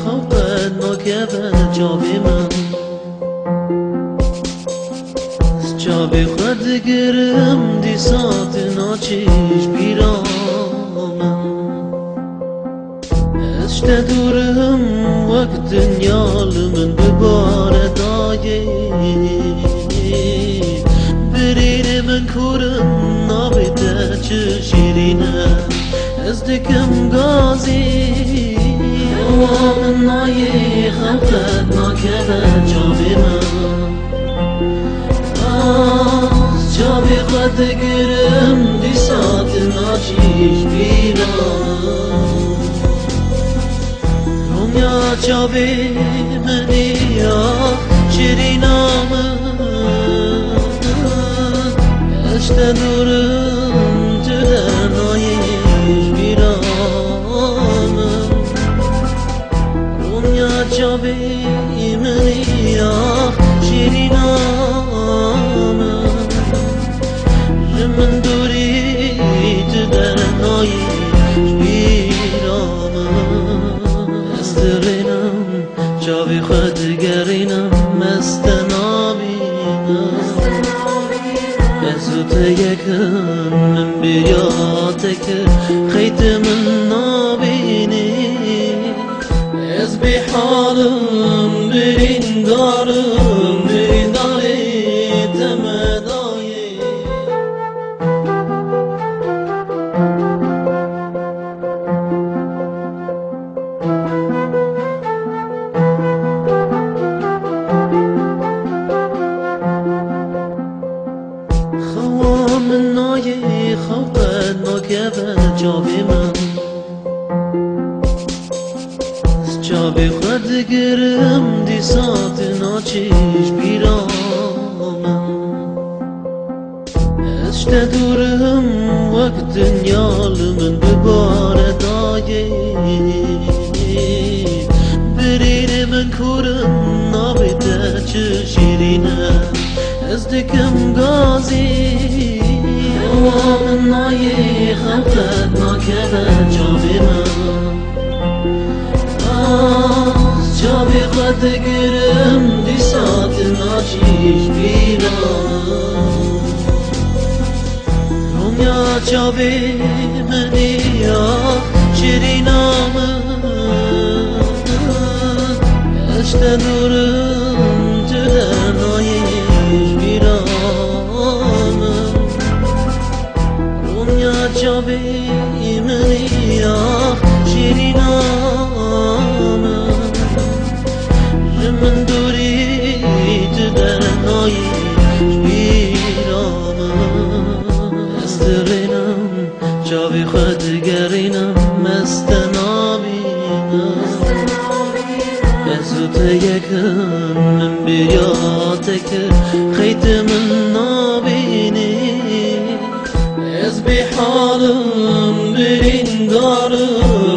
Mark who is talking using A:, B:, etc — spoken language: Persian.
A: خوقت ناکبه جاوی من جاوی خود گرم دی سات ناچیش بیرامم اشت دورم وقت دنیال من بباره دایی بریر من کورم نابیده چه شیرینه از دکم گازی من نایی خفت ناکبه جاوی من جاوی خود گرم دی سات ناچیش بیرام رومیا جاوی منی یا شیرینام اشت دورم جده نایش بیرام رومیا جاوی منی یا شیرینام من دوری جده نایش بیرام استرینم جاوی خود گرینم مستنابینم ازوت یکن من بیاته که خیت من نابینی از بی حالم برین دارم برین داری تمدایی خوام نایی خوقت ناکبه جاوی من جاوی خود گرم دی سات ناچیش بیرامم اشت دورم وقت دنیال من بباره دایی بریر من کورم نابیده چه شیرینه از دکم گازی من نایی خفت ناکبه جاوی من جاوی خود گرم دی سات ناچیش بیرام رومیا جاوی منی یا شیرینام اشت دورم جده نایش بیرام رومیا جاوی منی یا شیرینام من دوری جده نایش بیرام استرینم جاوی خود گرینم مستنابینم ازوت یکن من بیاته که خیت من نابینی از بی حالم برین دارم